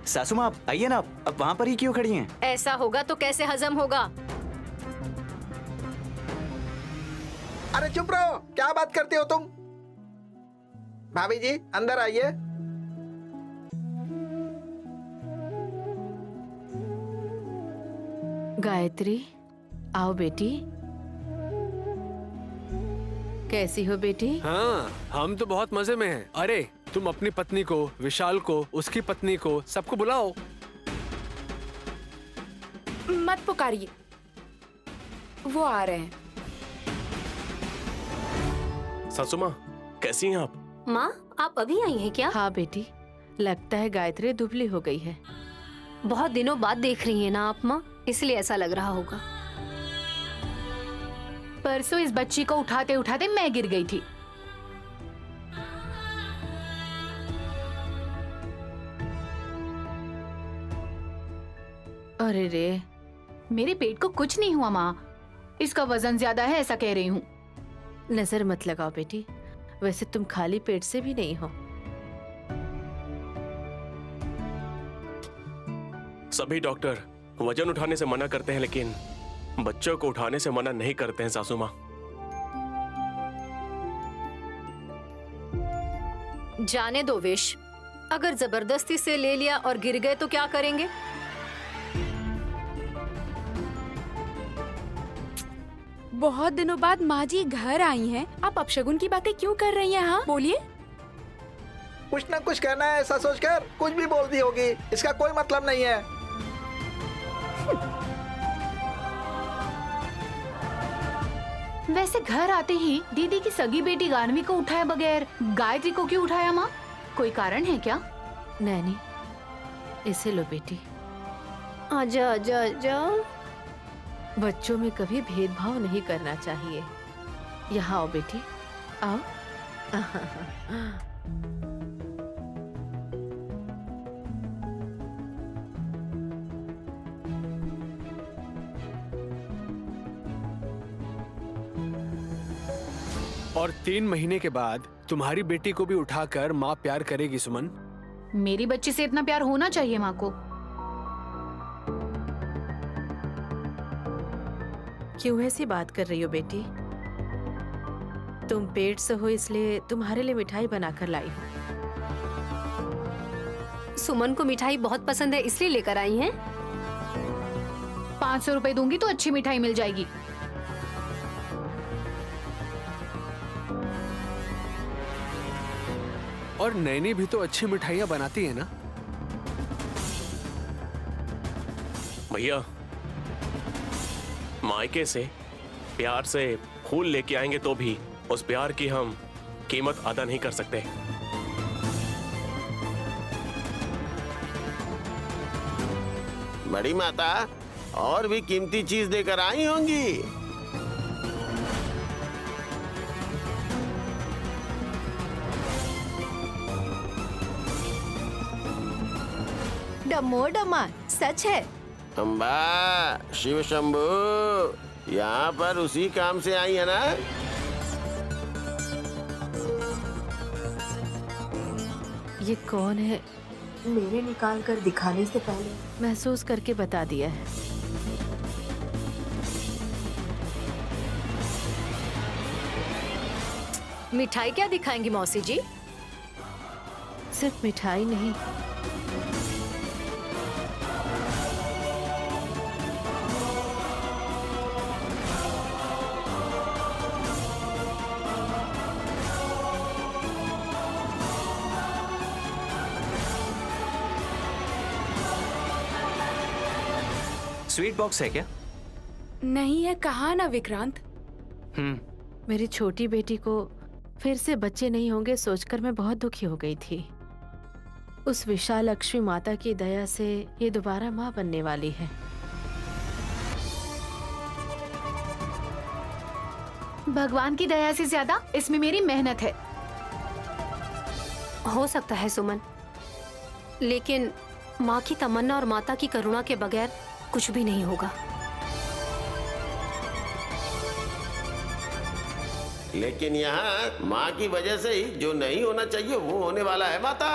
सासू माँ आइए ना, अब वहाँ पर ही क्यों खड़ी हैं?
ऐसा होगा तो कैसे हजम होगा?
अरे चुप रहो, क्या बात करते हो तुम? भाभी जी अंदर आइए।
गायत्री, आओ बेटी। कैसी हो बेटी?
हाँ, हम तो बहुत मजे में हैं। अरे तुम अपनी पत्नी को, विशाल को, उसकी पत्नी को, सबको बुलाओ।
मत पुकारिए, वो आ रहे हैं।
सासू माँ कैसी हैं आप?
माँ आप अभी आई हैं क्या?
हाँ बेटी, लगता है गायत्री दुबली हो गई है।
बहुत दिनों बाद देख रही हैं ना आप माँ, इसलिए ऐसा लग रहा होगा।
परसों इस बच्ची को उठाते उठाते मैं गिर गई थी। अरे रे, मेरे पेट को कुछ नहीं हुआ माँ, इसका वजन ज्यादा है ऐसा कह रही हूँ। नजर मत लगाओ बेटी, वैसे तुम खाली पेट से भी नहीं हो।
सभी डॉक्टर वजन उठाने से मना करते हैं लेकिन बच्चों को उठाने से मना नहीं करते हैं सासू माँ।
जाने दो विश, अगर जबरदस्ती से ले लिया और गिर गए तो क्या करेंगे?
बहुत दिनों बाद माँ जी घर आई हैं। आप अपशगुन की बातें क्यों कर रही हैं? हाँ बोलिए।
कुछ ना कुछ कहना है ऐसा सोचकर कुछ भी बोल दी होगी, इसका कोई मतलब नहीं है।
वैसे घर आते ही दीदी की सगी बेटी गानवी को उठाए बगैर गायत्री को क्यों उठाया माँ? कोई कारण है क्या? नैनी, इसे लो बेटी।
आजा आजा आजा। बच्चों में कभी भेदभाव नहीं करना चाहिए। यहाँ आओ बेटी, आओ।
और 3 महीने के बाद तुम्हारी बेटी को भी उठाकर माँ प्यार करेगी सुमन।
मेरी बच्ची से इतना प्यार होना चाहिए माँ को।
क्यों ऐसी बात कर रही हो बेटी? तुम पेट से हो इसलिए तुम्हारे लिए मिठाई बनाकर लाई हूँ।
सुमन को मिठाई बहुत पसंद है इसलिए लेकर आई हैं।
500 रुपए दूंगी तो अच्छी मिठाई मिल जाएगी।
और नैनी भी तो अच्छी मिठाइयाँ बनाती है ना।
भैया मायके से प्यार से फूल लेके आएंगे तो भी उस प्यार की हम कीमत अदा नहीं कर सकते।
बड़ी माता और भी कीमती चीज देकर आई होंगी।
डमो डमा, सच है।
अम्बा शिव शंभू, यहाँ पर उसी काम से आई है ना?
ये कौन है?
मेरे निकाल कर दिखाने से पहले
महसूस करके बता दिया है।
मिठाई क्या दिखाएंगी मौसी जी?
सिर्फ मिठाई नहीं,
स्वीट बॉक्स है क्या?
नहीं है, कहा ना विक्रांत।
मेरी छोटी बेटी को फिर से बच्चे नहीं होंगे सोचकर मैं बहुत दुखी हो गई थी। उस विशाल लक्ष्मी माता की दया से ये दोबारा माँ बनने वाली है। भगवान की दया से ज्यादा इसमें मेरी मेहनत है।
हो सकता है सुमन, लेकिन माँ की तमन्ना और माता की करुणा के बगैर कुछ भी नहीं होगा।
लेकिन यहाँ माँ की वजह से ही जो नहीं होना चाहिए वो होने वाला है माता।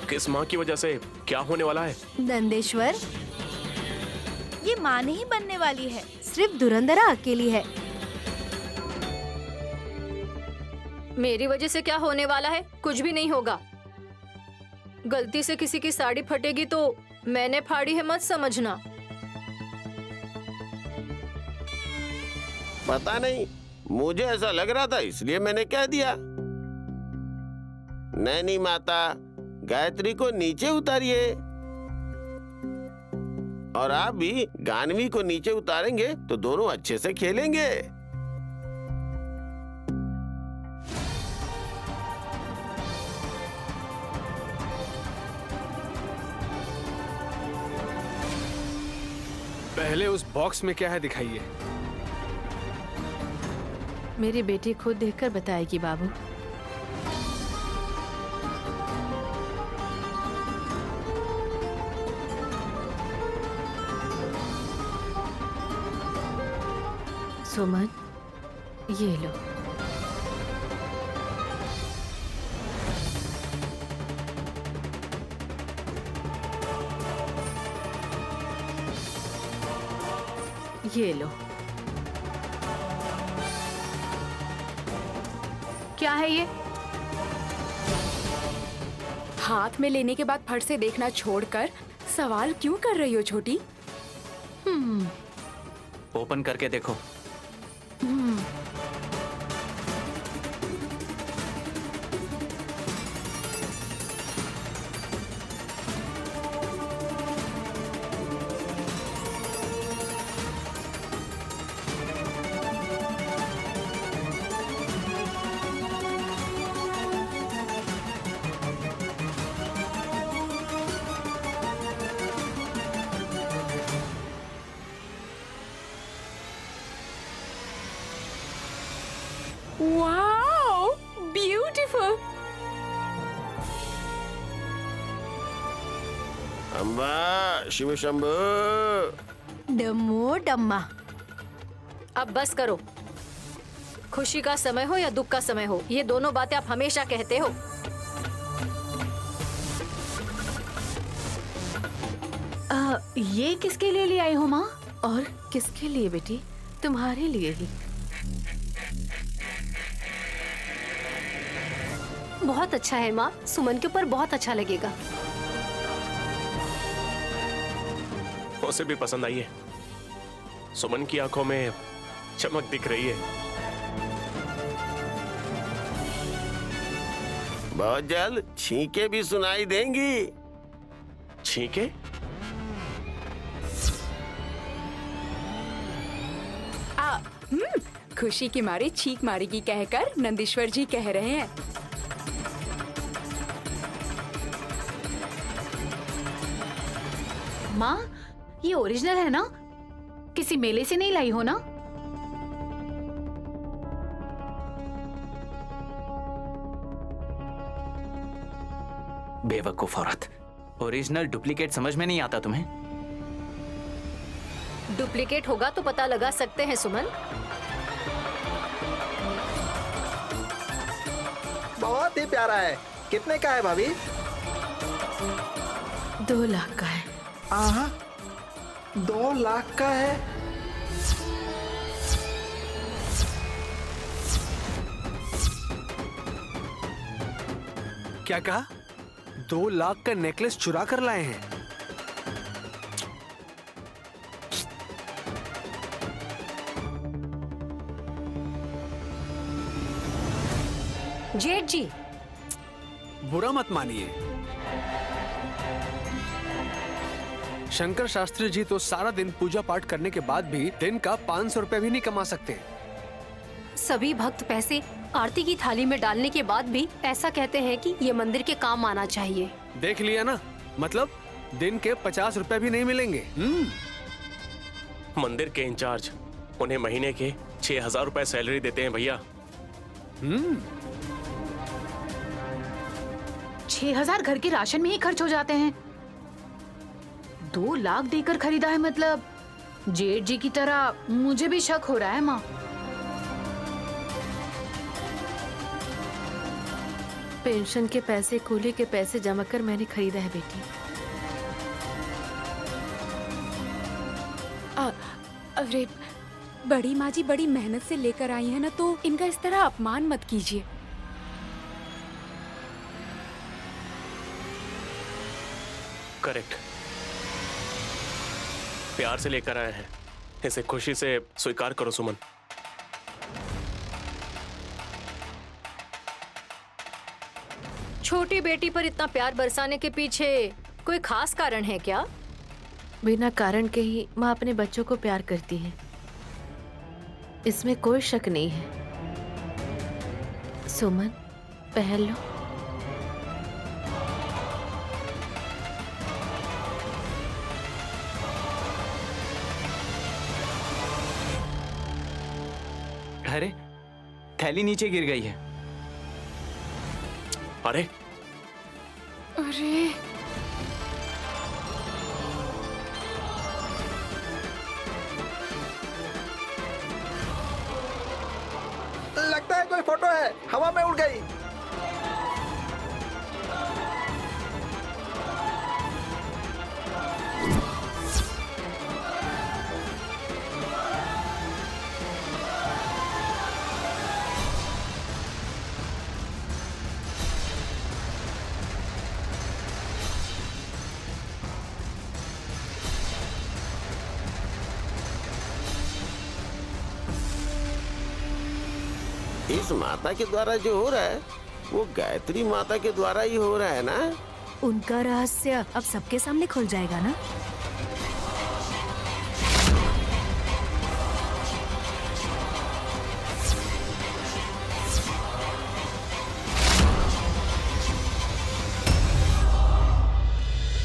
किस माँ की वजह से क्या होने वाला है?
नंदेश्वर, ये माँ नहीं बनने वाली है, सिर्फ धुरंधरा अकेली है।
मेरी वजह से क्या होने वाला है? कुछ भी नहीं होगा। गलती से किसी की साड़ी फटेगी तो मैंने फाड़ी है मत समझना।
पता नहीं, मुझे ऐसा लग रहा था इसलिए मैंने कह दिया। नैनी माता, गायत्री को नीचे उतारिए और आप भी गानवी को नीचे उतारेंगे तो दोनों अच्छे से खेलेंगे।
पहले उस बॉक्स में क्या है दिखाइए।
मेरी बेटी खुद देखकर बताएगी बाबू। सुमन, ये लो। ये लो। क्या है ये?
हाथ में लेने के बाद फट से देखना छोड़कर सवाल क्यों कर रही हो छोटी?
ओपन करके देखो।
Wow, beautiful.
अम्बा शिव शंभू।
डमो डम्मा।
अब बस करो। खुशी का समय हो या दुख का समय हो, ये दोनों बातें आप हमेशा कहते हो।
ये किसके लिए ले आई हो माँ? और किसके लिए बेटी? तुम्हारे लिए ही।
बहुत अच्छा है माँ, सुमन के ऊपर बहुत अच्छा लगेगा।
उसे भी पसंद आई है। सुमन की आंखों में चमक दिख रही है।
बहुत जल्द छींके भी सुनाई देंगी।
छींके?
खुशी की मारी छींक मारेगी कहकर नंदीश्वर जी कह रहे हैं।
माँ, ये ओरिजिनल है ना? किसी मेले से नहीं लाई हो ना?
बेवकूफ औरत, ओरिजिनल डुप्लीकेट समझ में नहीं आता तुम्हें?
डुप्लीकेट होगा तो पता लगा सकते हैं सुमन।
बहुत ही प्यारा है। कितने का है भाभी?
2 लाख का है।
आहा, 2 लाख का है।
क्या कहा? 2 लाख का नेकलेस चुरा कर लाए हैं?
जेठ जी,
बुरा मत मानिए। शंकर शास्त्री जी तो सारा दिन पूजा पाठ करने के बाद भी दिन का 500 रुपए भी नहीं कमा सकते।
सभी भक्त पैसे आरती की थाली में डालने के बाद भी ऐसा कहते हैं कि ये मंदिर के काम आना चाहिए।
देख लिया ना, मतलब दिन के 50 रुपए भी नहीं मिलेंगे।
मंदिर के इंचार्ज उन्हें महीने के 6,000 रुपए सैलरी देते हैं भैया।
6,000 घर के राशन में ही खर्च हो जाते हैं। 2 लाख देकर खरीदा है, मतलब जेठ जी की तरह मुझे भी शक हो रहा है माँ।
पेंशन के पैसे, कूली के पैसे जमा कर मैंने खरीदा है बेटी।
अरे बड़ी माँ जी बड़ी मेहनत से लेकर आई है ना, तो इनका इस तरह अपमान मत कीजिए।
करेक्ट, प्यार से लेकर आए हैं, इसे खुशी से स्वीकार करो सुमन।
छोटी बेटी पर इतना प्यार बरसाने के पीछे कोई खास कारण है क्या?
बिना कारण के ही माँ अपने बच्चों को प्यार करती है, इसमें कोई शक नहीं है। सुमन, पहन लो।
अरे थैली नीचे गिर गई है।
अरे
अरे
लगता है कोई फोटो है, हवा में उड़ गई।
इस माता के द्वारा जो हो रहा है वो गायत्री माता के द्वारा ही हो रहा है ना।
उनका रहस्य अब सबके सामने खुल जाएगा ना।